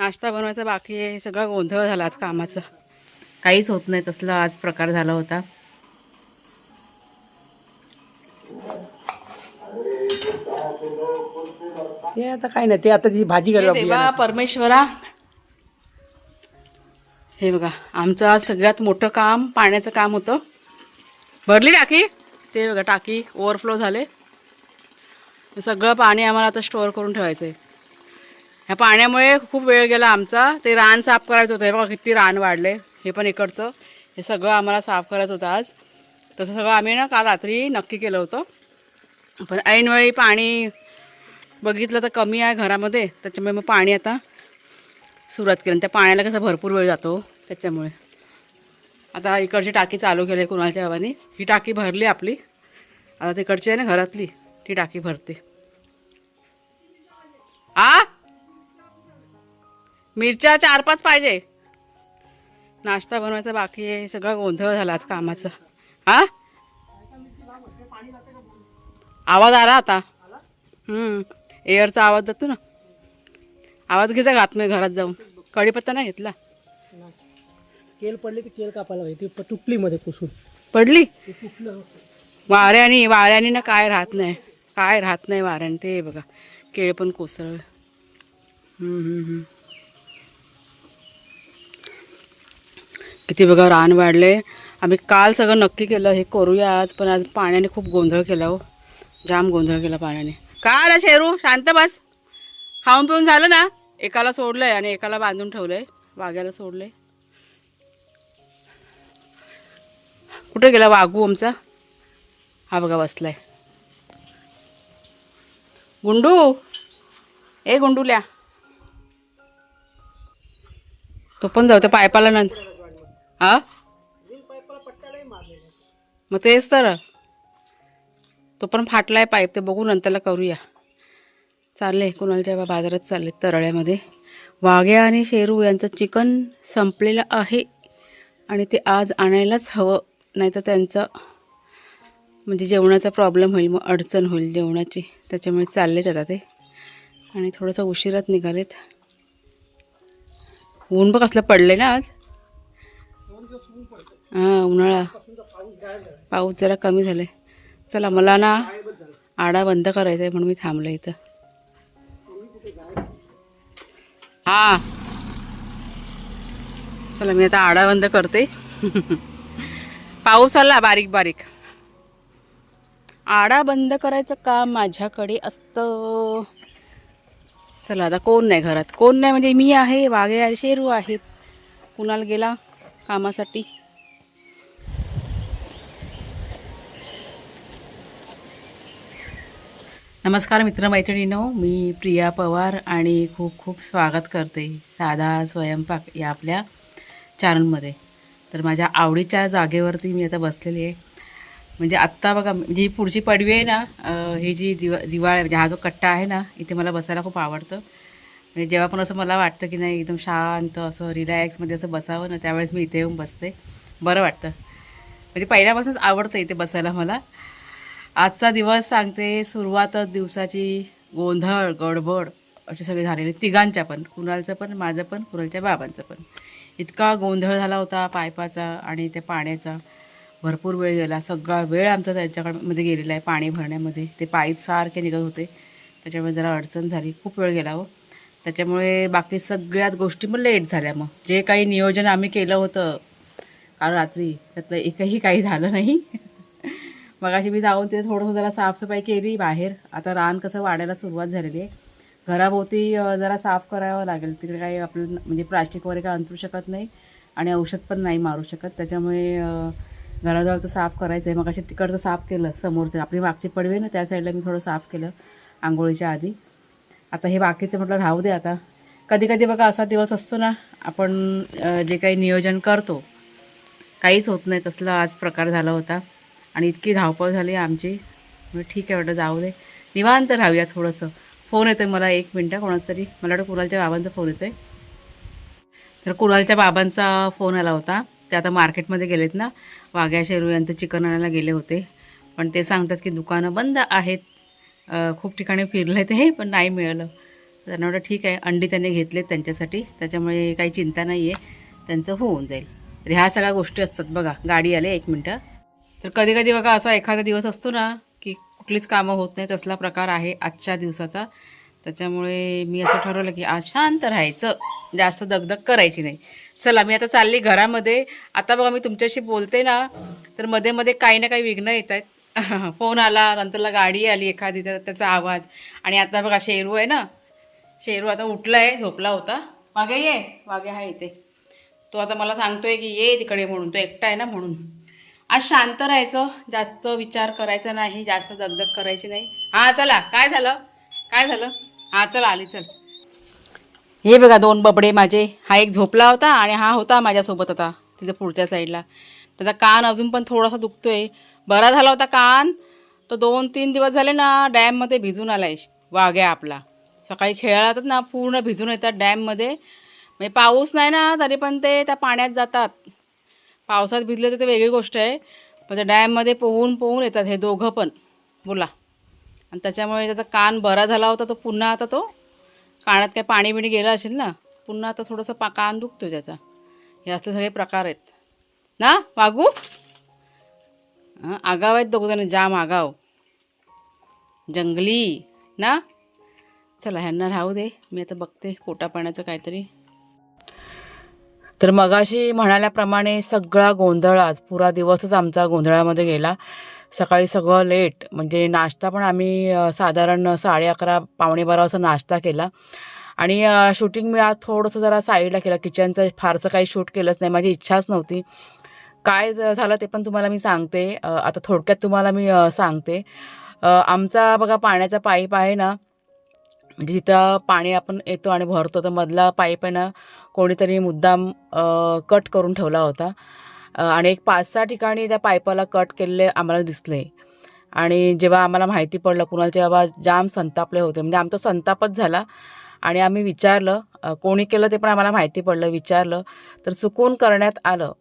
नाश्ता बनवायचा बाकी आहे. सगळा गोंधळ झाला आज कामाचा. काहीच होत नाही तसला आज प्रकार झाला होता. ते आता काय नाही, ते आता जी भाजी हे करायला देवा परमेश्वरा, हे बघा आमचं आज सगळ्यात मोठं काम पाण्याचं काम होतं. भरली टाकी, ते बघा टाकी ओव्हरफ्लो झाले. सगळं पाणी आम्हाला आता स्टोअर करून ठेवायचं आहे. ह्या पाण्यामुळे खूप वेळ गेला आमचा. ते रान साफ करायचं होतं. हे बघा किती रान वाढले. हे पण इकडचं हे सगळं आम्हाला साफ करायचं होतं आज. तसं सगळं आम्ही ना काल रात्री नक्की केलं होतं, पण ऐनवेळी पाणी बघितलं तर कमी आहे घरामध्ये, त्याच्यामुळे मग पाणी आता सुरुवात केली. आणि त्या पाण्याला कसा भरपूर वेळ जातो, त्याच्यामुळे आता इकडची टाकी चालू केली आहे कुणालच्या बाबांनी. ही टाकी भरली आपली. आता तिकडची आहे ना घरातली, ती टाकी भरते. मिरच्या 4-5 पाहिजे. नाश्ता बनवायचा बाकी आहे. सगळा गोंधळ झाला आज कामाचा. आवाज आला आता. एअरचा आवाज जातो ना. आवाज घ्यायचा घात नाही घरात जाऊन. कढीपत्ता नाही घेतला. केल पडली की केल कापायला पाहिजे. ती तुटली मध्ये पुसून पडली. वाऱ्याने ना काय राहत नाही, काय राहत नाही वाऱ्याने. ते बघा केळ पण कोसळ. किती बघा रान वाढले. आम्ही काल सगळं नक्की केलं हे करूया आज, पण आज पाण्याने खूप गोंधळ केला हो. जाम गोंधळ केला पाण्याने. काय आला शेरू, शांत बस. खाऊन पिऊन झालं ना. एकाला सोडलंय आणि एकाला बांधून ठेवलंय. वाघ्याला सोडलंय. कुठे गेला वाघू आमचा. हा बघा बसलाय. गुंडू, ए गुंडूल्या, तो पण जाऊ त्या पायपाला नंतर. मग तेच तर, तो पण फाटलाय पाईप. ते बघू नंतरला करूया. चालले कुणालच्या बाजारात चालले तरळ्यामध्ये. वाघ्या आणि शेरू यांचं चिकन संपलेलं आहे आणि ते आज आणायलाच हवं, नाही तर त्यांचं म्हणजे जेवणाचा प्रॉब्लेम होईल, मग अडचण होईल जेवणाची. त्याच्यामुळे चाललेत आता ते. आणि थोडंसं उशिरात निघालेत. ऊन बघ कसलं पडले ना आज. उन्हाळा, पाऊस जरा कमी झाले. चला मला ना आडा बंद करायचा आहे म्हणून मी थांबलो इथं. चला मी आता आडा बंद करते. पाऊस आला बारीक बारीक. आडा बंद करायचं काम माझ्याकडे असतं. चला आता कोण नाही घरात. कोण नाही म्हणजे मी आहे, वाघे आणि शेरू आहेत. कुणाल गेला कामासाठी. नमस्कार मित्रमैत्रिणींनो, मी प्रिया पवार आणि खूप खूप स्वागत करते साधा स्वयंपाक या आपल्या चॅनलमध्ये. तर माझ्या आवडीच्या जागेवरती मी आता बसलेली आहे. म्हणजे आत्ता बघा, जी पुढची पडवी आहे ना, ही जी दिवाळ म्हणजे हा जो कट्टा आहे ना, इथे मला बसायला खूप आवडतं. म्हणजे जेव्हा पण असं मला वाटतं की नाही एकदम शांत असं रिलॅक्समध्ये असं बसावं ना, त्यावेळेस मी इथे येऊन बसते. बरं वाटतं. म्हणजे पहिल्यापासूनच आवडतं इथे बसायला मला. आजचा दिवस सांगते, सुरुवातच दिवसाची गोंधळ गडबड अशी सगळी झालेली. तिघांच्या पण, कुणालचं पण, माझं पण, कुणालच्या बाबांचं पण. इतका गोंधळ झाला होता पायपाचा आणि त्या पाण्याचा. भरपूर वेळ गेला. सगळा वेळ आमचा त्याच्याकडे गेलेला आहे पाणी भरण्यामध्ये. ते पाईप सारखे निघत होते, त्याच्यामुळे जरा अडचण झाली. खूप वेळ गेला हो. त्याच्यामुळे बाकी सगळ्याच गोष्टी मग लेट झाल्या. मग जे काही नियोजन आम्ही केलं होतं काल रात्री, त्यातलं एकही काही झालं नाही. मग अशी मी जाऊन ते थोडंसं जरा साफसफाई केली बाहेर. आता रान कसं वाढायला सुरुवात झालेली आहे. घराभोवती जरा साफ करावं लागेल. तिकडे काही आपलं म्हणजे प्लास्टिक वगैरे काय अंतरू शकत नाही आणि औषध पण नाही मारू शकत. त्याच्यामुळे घराजवळचं साफ करायचं आहे. मग अशी तिकडचं साफ केलं. समोरचं आपली मागची पडवी ना, त्या साईडला मी थोडं साफ केलं आंघोळीच्या आधी. आता हे बाकीचं म्हटलं राहू दे आता. कधी कधी बघा असा दिवस असतो ना, आपण जे काही नियोजन करतो काहीच होत नाही. तसला आज प्रकार झाला होता आणि इतकी धावपळ झाली आमची. ठीक आहे वाटतं, जाऊ दे निवांत राहूया थोडंसं. फोन येतो आहे मला, 1 मिनटं. कोणाचा तरी, मला वाटतं कुणालच्या बाबांचा फोन येतो आहे. तर कुणालच्या बाबांचा फोन आला होता. ते आता मार्केटमध्ये गेलेत ना, वाघ्या शेरू यांचं चिकन आणायला गेले होते. पण ते सांगतात की दुकानं बंद आहेत. खूप ठिकाणी फिरले ते पण नाही मिळालं. त्यांना वाटलं ठीक आहे, अंडी त्यांनी घेतलेत त्यांच्यासाठी, त्याच्यामुळे काही चिंता नाही आहे, त्यांचं होऊन जाईल. तर ह्या सगळ्या गोष्टी असतात बघा. गाडी आले 1 मिनटं. तर कधी कधी बघा असा एखादा दिवस असतो ना की कुठलीच कामं होत नाही, तसला प्रकार आहे आजच्या दिवसाचा. त्याच्यामुळे मी असं ठरवलं की आज शांत राहायचं, जास्त दगदग करायची नाही. चला मी आता चालली घरामध्ये. आता बघा मी तुमच्याशी बोलते ना, तर मध्ये मध्ये काही ना काही विघ्न येत आहेत. फोन आला, नंतरला गाडी आली एखादी, त्याचा आवाज. आणि आता बघा शेरू आहे ना, शेरू आता उठला आहे, झोपला होता. मागे ये, मागे हा इथे. तो आता मला सांगतोय की ये तिकडे म्हणून, तो एकटा आहे ना म्हणून. आज शांत राहायचं, जास्त विचार करायचा नाही, जास्त दगदग करायची नाही. हां चला, काय झालं काय झालं? हां चल आली, चल. हे बघा 2 बबडे माझे. हा एक झोपला होता आणि हा होता माझ्यासोबत आता तिथं पुढच्या साईडला. त्याचा कान अजून पण थोडासा दुखतोय. बरा झाला होता कान. तो 2-3 दिवस झाले ना डॅममध्ये भिजून आलाय वाघ्या आपला. सकाळी खेळायला जातात ना, पूर्ण भिजून येतात डॅममध्ये. म्हणजे पाऊस नाही ना तरी पण ते त्या पाण्यात जातात. पावसात भिजले तर ते वेगळी गोष्ट आहे, पण त्या डॅममध्ये पोहून पोहून येतात हे दोघं पण, बोला. आणि त्याच्यामुळे त्याचा कान बरा झाला होता, तो पुन्हा आता तो कानात काय पाणी बिणी गेलं असेल ना, पुन्हा आता थोडंसं कान दुखतो त्याचा. हे असले सगळे प्रकार आहेत ना वागू. आगाव आहेत दोघं, जाम आगाव, जंगली ना. चला ह्यांना राहू दे, मी आता बघते पोटापाण्याचं काहीतरी. तर मगाशी म्हणाल्याप्रमाणे सगळा गोंधळ, आज पुरा दिवसच आमचा गोंधळामध्ये गेला. सकाळी सगळं लेट, म्हणजे नाश्ता पण आम्ही साधारण 11:30 पावणे 12 वाजता नाश्ता केला. आणि शूटिंग मी आज थोडंसं जरा साईडला केलं, किचनचं फारसं काही शूट केलंच नाही, माझी इच्छाच नव्हती. काय झालं ते पण तुम्हाला मी सांगते. आता थोडक्यात तुम्हाला मी सांगते. आमचा बघा पाण्याचा पाईप आहे ना, म्हणजे जिथं पाणी आपण येतो आणि भरतो, तर मधला पाईप आहे ना कोणीतरी मुद्दाम कट करून ठेवला होता. आणि एक 5-6 ठिकाणी त्या पाईपाला कट केलेले आम्हाला दिसले. आणि जेव्हा आम्हाला माहिती पडलं, कुणालचे बाबा जाम संतापले होते, म्हणजे आमचा संतापच झाला. आणि आम्ही विचारलं कोणी केलं ते पण आम्हाला माहिती पडलं. विचारलं तर चुकून करण्यात आलं,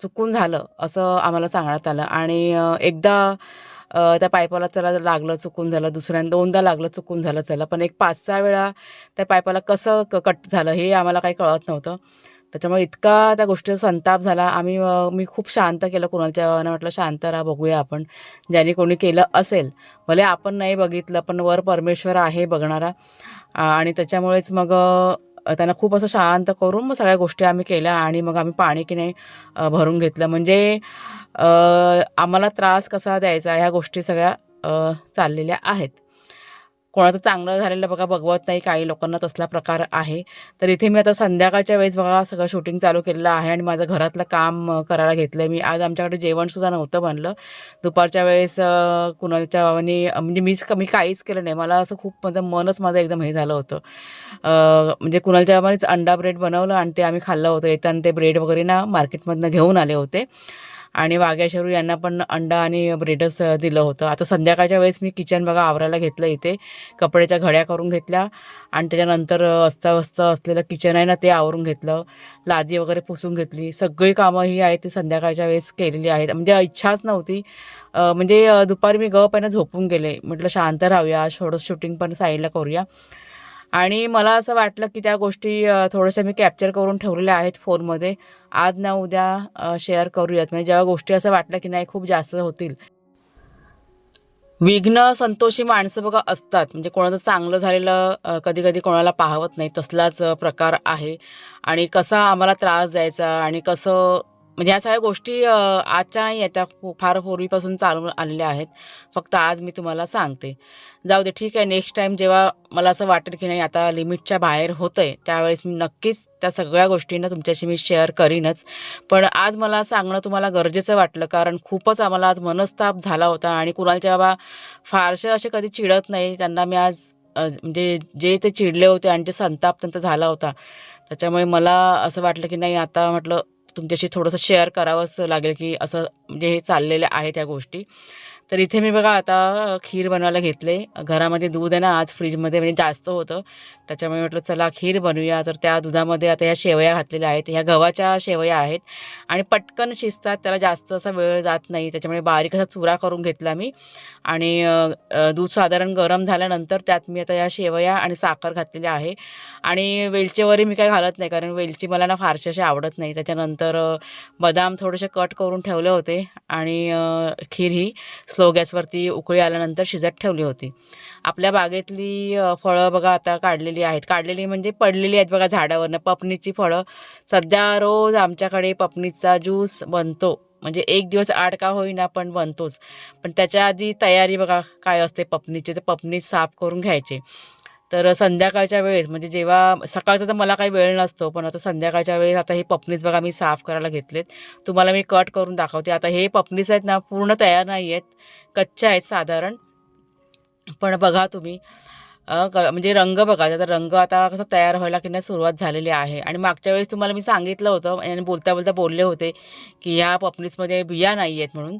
चुकून झालं असं आम्हाला सांगण्यात आलं. आणि एकदा त्या पाईपाला त्याला लागलं, चुकून झालं. दुसऱ्यांदा 2दा लागलं, चुकून झालं. चला, पण एक 5-6 वेळा त्या पाईपाला कसं कट झालं हे आम्हाला काही कळत नव्हतं. त्याच्यामुळे इतका त्या गोष्टीचा संताप झाला. मी खूप शांत केलं कुणालच्या बाबांना, म्हटलं शांत राहा, बघूया आपण, ज्याने कोणी केलं असेल, भले आपण नाही बघितलं पण वर परमेश्वर आहे बघणारा. आणि त्याच्यामुळेच मग त्यांना खूप असं शांत करून मग सगळ्या गोष्टी आम्ही केल्या. आणि मग आम्ही पाणी की नाही भरून घेतलं. म्हणजे आम्हाला त्रास कसा द्यायचा ह्या गोष्टी सगळ्या चाललेल्या आहेत. कोणाचं चांगलं झालेलं बघा बघवत नाही, काही लोकांना तसला प्रकार आहे. तर इथे मी आता संध्याकाळच्या वेळेस बघा सगळं शूटिंग चालू केलेलं आहे आणि माझं घरातलं काम करायला घेतलं मी. आज आमच्याकडे जेवणसुद्धा नव्हतं बनलं. दुपारच्या वेळेस कुणालच्या बाबांनी, म्हणजे मी काहीच केलं नाही. मला असं खूप मनच माझं एकदम हे झालं होतं. म्हणजे कुणालच्या बाबांनीच अंडा ब्रेड बनवलं आणि ते आम्ही खाल्लं होतं. येताना ते ब्रेड वगैरे ना मार्केटमधनं घेऊन आले होते. आणि वाघ्या शेरू यांना पण अंडा आणि ब्रेडच दिलं होतं. आता संध्याकाळच्या वेळेस मी किचन बघा आवरायला घेतलं. इथे कपड्याच्या घड्या करून घेतल्या आणि त्याच्यानंतर अस्ताव्यस्त असलेलं किचन आहे ना ते आवरून घेतलं. लादी वगैरे पुसून घेतली. सगळी कामं ही आहेत ती संध्याकाळच्या वेळेस केलेली आहेत. म्हणजे इच्छाच नव्हती. म्हणजे दुपारी मी गप झोपून गेले. म्हटलं शांत राहूया, थोडंसं शूटिंग पण साईडला करूया. आणि मला असं वाटलं की त्या गोष्टी थोड्याशा मी कॅप्चर करून ठेवलेल्या आहेत फोनमध्ये. आज ना उद्या शेअर करूयात. म्हणजे जेव्हा गोष्टी असं वाटलं की नाही खूप जास्त होतील. विघ्न संतोषी माणसं बघा असतात. म्हणजे कोणाचं चांगलं झालेलं कधी कधी कोणाला पाहवत नाही, तसलाच प्रकार आहे. आणि कसा आम्हाला त्रास द्यायचा आणि कसं, म्हणजे ह्या सगळ्या गोष्टी आजच्या नाही आहेत, त्या फार पूर्वीपासून चालून आलेल्या आहेत. फक्त आज मी तुम्हाला सांगते. जाऊ दे, ठीक आहे. नेक्स्ट टाईम जेव्हा मला असं वाटेल की नाही आता लिमिटच्या बाहेर होतं आहे, त्यावेळेस मी नक्कीच त्या सगळ्या गोष्टींना तुमच्याशी मी शेअर करीनच. पण आज मला सांगणं तुम्हाला गरजेचं वाटलं, कारण खूपच आम्हाला आज मनस्ताप झाला होता. आणि कुणालच्या बाबा फारसे असे कधी चिडत नाही. त्यांना मी आज म्हणजे जे ते चिडले होते आणि जे संताप त्यांचा झाला होता, त्याच्यामुळे मला असं वाटलं की नाही आता म्हटलं तुमच्याशी थोडंसं शेअर करावंच लागेल की असं म्हणजे हे चाललेलं आहे त्या गोष्टी. तर इथे मी बघा आता खीर बनवायला घेतले. घरामध्ये दूध आहे ना, आज फ्रीजमध्ये म्हणजे जास्त होतं, त्याच्यामुळे म्हटलं चला खीर बनवूया. तर त्या दुधामध्ये आता ह्या शेवया घातलेल्या आहेत. ह्या गव्हाच्या शेवया आहेत आणि पटकन शिजतात, त्याला जास्त असा वेळ जात नाही. त्याच्यामुळे बारीक असा चुरा करून घेतला मी आणि दूध साधारण गरम झाल्यानंतर त्यात मी आता या शेवया आणि साखर घातलेली आहे. आणि वेलची वगैरे मी काही घालत नाही, कारण वेलची मला ना फारशी अशी आवडत नाही. त्याच्यानंतर बदाम थोडेसे कट करून ठेवले होते आणि खीर ही स्लो गॅसवरती उकळी आल्यानंतर शिजत ठेवली होती. आपल्या बागेतली फळं बघा आता काढलेली आहेत. काढलेली म्हणजे पडलेली आहेत बघा झाडावरनं, पपनीची फळं. सध्या रोज आमच्याकडे पपनीचा ज्यूस बनतो. म्हणजे एक दिवस आड का होईना पण बनतोच. पण त्याच्या आधी तयारी बघा काय असते पपनीची. तर पपनी साफ करून घ्यायचे. तर संध्याकाळच्या वेळेस म्हणजे जेव्हा सकाळचा तर मला काही वेळ नसतो, पण आता संध्याकाळच्या वेळेस आता हे पपनीज बघा मी साफ करायला घेतलेत. तुम्हाला मी कट करून दाखवते. आता हे पपनीज आहेत ना पूर्ण तयार नाही आहेत, कच्च्या आहेत साधारण. पण बघा तुम्ही म्हणजे रंग बघा, त्याचा रंग आता कसा तयार व्हायला की नाही सुरुवात झालेली आहे. आणि मागच्या वेळेस तुम्हाला मी सांगितलं होतं आणि बोलता बोलता बोलले होते की ह्या पपनीजमध्ये बिया नाही आहेत म्हणून.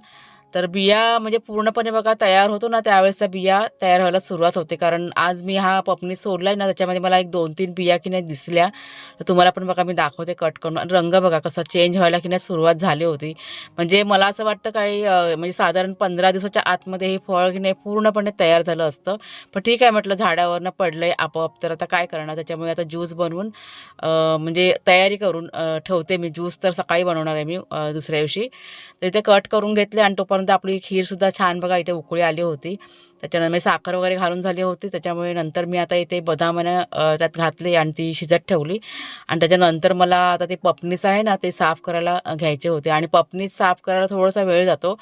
तर बिया म्हणजे पूर्णपणे बघा तयार होतो ना त्यावेळेस त्या बिया तयार व्हायला सुरुवात होते. कारण आज मी हा पपनीज सोडला आहे ना, त्याच्यामध्ये मला एक 2-3 बिया की नाही दिसल्या. तर तुम्हाला पण बघा मी दाखवते कट करून. आणि रंग बघा कसा चेंज व्हायला की नाही सुरुवात झाली होती. म्हणजे मला असं वाटतं काही म्हणजे साधारण 15 दिवसाच्या आतमध्ये हे फळ की नाही पूर्णपणे तयार झालं असतं. पण ठीक आहे म्हटलं, झाडावरनं पडलं आहे आपोआप, तर आता काय करणार. त्याच्यामुळे आता ज्यूस बनवून म्हणजे तयारी करून ठेवते मी. ज्यूस तर सकाळी बनवणार आहे मी दुसऱ्या दिवशी. तर इथे कट करून घेतले आणि तोपर्यंत आपली खीरसुद्धा छान बघा इथे उकळी आली होती. त्याच्यानंतर मी साखर वगैरे घालून झाली होती. त्याच्यामुळे नंतर मी आता इथे बदामानं त्यात घातले आणि ती शिजत ठेवली. आणि त्याच्यानंतर मला आता ते पपनीस आहे ना ते साफ करायला घ्यायचे होते. आणि पपनीस साफ करायला थोडासा वेळ जातो.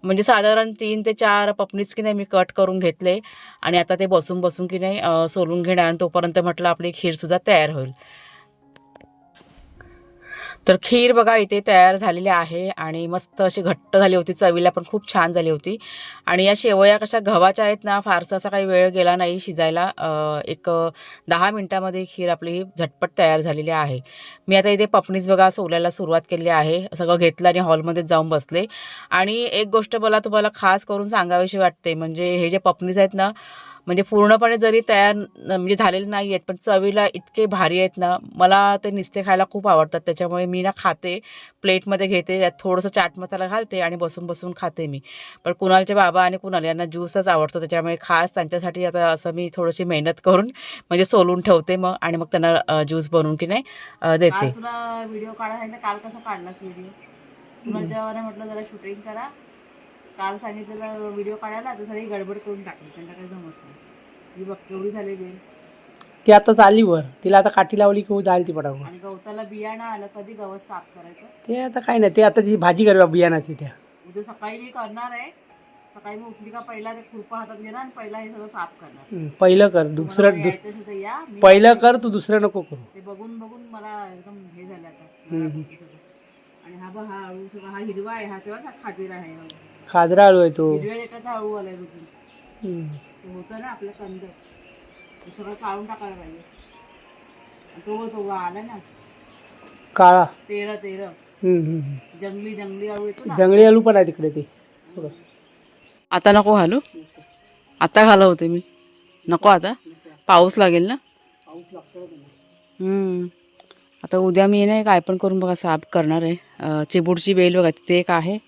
म्हणजे साधारण 3 ते 4 पपनीस की नाही मी कट करून घेतले आणि आता ते बसून बसून की नाही सोलून घेणार. आणि तोपर्यंत म्हटलं आपली खीरसुद्धा तयार होईल. तर खीर बघा इथे तयार झालेली आहे आणि मस्त अशी घट्ट झाली होती, चवीला पण खूप छान झाली होती. आणि या शेवया कशा गव्हाच्या आहेत ना, फारसा असा काही वेळ गेला नाही शिजायला. एक 10 मिनिटामध्ये खीर आपली ही झटपट तयार झालेली आहे. मी आता इथे पपनीज बघा सोलायला सुरुवात केली आहे. सगळं घेतलं आणि हॉलमध्येच जाऊन बसले. आणि एक गोष्ट मला तुम्हाला खास करून सांगावीशी वाटते, म्हणजे हे जे पपनीज आहेत ना, म्हणजे पूर्णपणे जरी तयार म्हणजे झालेले नाही आहेत, पण चवीला इतके भारी आहेत ना, मला ते नुसते खायला खूप आवडतात. त्याच्यामुळे मी ना खाते, प्लेटमध्ये घेते, त्यात थोडंसं चाट मसाला घालते आणि बसून बसून खाते मी. पण कुणालचे बाबा आणि कुणाल यांना ज्यूसच आवडतो, त्याच्यामुळे खास त्यांच्यासाठी आता असं मी थोडीशी मेहनत करून म्हणजे सोलून ठेवते मग. आणि मग त्यांना ज्यूस बनवून की नाही देते. तुला व्हिडिओ काढायला काल कसं काढलास व्हिडिओ? कुणालच्या म्हटलं जरा शूटिंग करा, काल सांगितलेलं व्हिडिओ काढायला, तर सगळी गडबड करून टाकली, त्यांना काही जमत नाही. ही बघ केवढी झाली बेल. ती आता चाली वर, तिला आता काठी लावली की जाईल ती पटावं. आणि गवताला बियाणं आलं, कधी गवत साफ करायचं ते आता काय नाही, ते आता जी भाजी करूया बियाणाची त्या. उद्या सकाळी मी करणार आहे. सकाळी मी उठली का पहिला ते खुरपं हातात घेणार आणि पहिला हे सगळं साफ करणार. पहिलं कर, दुसरं यायचं असेल तर या. पहिलं कर तू, दुसरं नको करू. ते बघून बघून मला एकदम हे झालं आता. आणि हा बघ, हा अळू सगळा हा हिरवा आहे, हा तेव्हाच हा खाजीर आहे. खाजरा आळू आहे तो. हिरव्या देठाचा अळू आलाय रुजून. ते होतं ना आपलं कंद, ते सगळं काढून टाकायला पाहिजे. तो आला ना काळा तेर जंगली जंगली अळू येतो ना. जंगली आलू पण आहे तिकडे ते थोडं. आता नको घालू, आता घालवते मी. नको आता, पाऊस लागेल ना. आता उद्या मी नाही काय पण करून बघा साफ करणार आहे. चिबूडची वेल बघा तिथे एक आहे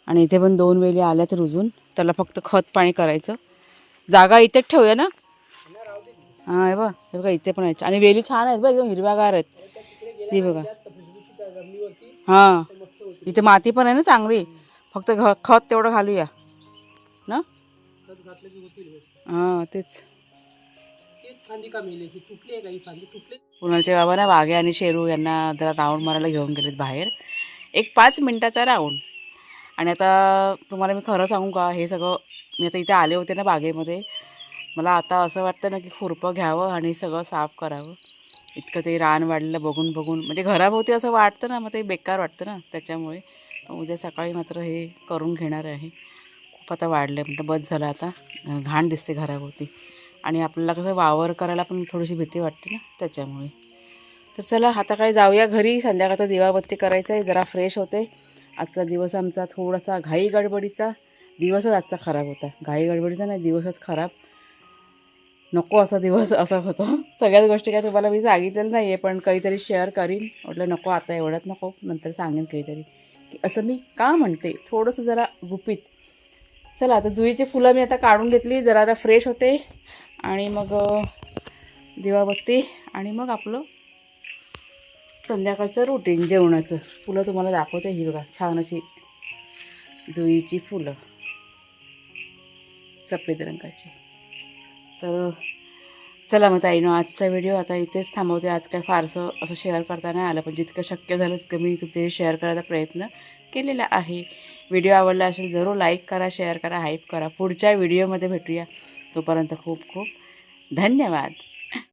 आणि इथे पण 2 वेली आल्यात रुजून. त्याला फक्त खत पाणी करायचं. जागा इथेच ठेवूया ना. हां हे बघा इथे पण आहे. आणि वेली छान आहेत बघ, एकदम हिरव्यागार आहेत ती बघा. हां इथे माती पण आहे ना चांगली, फक्त खत तेवढं घालूया ना. हां तेच. कुणालचे बाबा ना वाघे आणि शेरू यांना जरा राऊंड मारायला घेऊन गेलेत बाहेर, एक 5 मिनिटाचा राऊंड. आणि आता तुम्हाला मी खरं सांगू का, हे सगळं मी आता इथे आले होते ना बागेमध्ये, मला आता असं वाटतं ना की खुरपं घ्यावं आणि सगळं साफ करावं. इतकं ते रान वाढलेलं बघून बघून म्हणजे घराभोवती असं वाटतं ना, मग ते बेकार वाटतं ना. त्याच्यामुळे उद्या सकाळी मात्र हे करून घेणार आहे. खूप आता वाढलं आहे म्हणजे बस झालं आता, घाण दिसते घराभोवती. आणि आपल्याला कसं वावर करायला पण थोडीशी भीती वाटते ना त्याच्यामुळे. तर चला आता काय जाऊया घरी. संध्याकाळचा दिवाबत्ती करायचं आहे, जरा फ्रेश होते. आजचा दिवस आमचा थोडासा घाई गडबडीचा दिवसच आजचा खराब होता. घाई गडबडीचा नाही, दिवसच खराब. नको असा दिवस असा होतो. सगळ्याच गोष्टी काय तुम्हाला मी सांगितलेलं नाही आहे, पण काहीतरी शेअर करीन. म्हटलं नको आता एवढ्यात नको, नंतर सांगेन काहीतरी की असं मी का म्हणते, थोडंसं जरा गुपित. चला आता जुईची फुलं मी आता काढून घेतली, जरा आता फ्रेश होते आणि मग दिवाबत्ती आणि मग आपलं संध्याकाळचं रुटीन जेवणाचं. फुलं तुम्हाला दाखवते. ही बघा छान अशी जुईची फुलं सफेद रंगाची. तर चला मग ताईनो, आजचा व्हिडिओ आता इथेच थांबवते. आज काय फारसं असं शेअर करता नाही आलं, पण जितकं शक्य झालं तितकं मी तुमचे शेअर करायचा प्रयत्न केलेला आहे. व्हिडिओ आवडला असेल जरूर लाईक करा, शेअर करा, हाईप करा. पुढच्या व्हिडिओमध्ये भेटूया. तोपर्यंत खूप खूप धन्यवाद.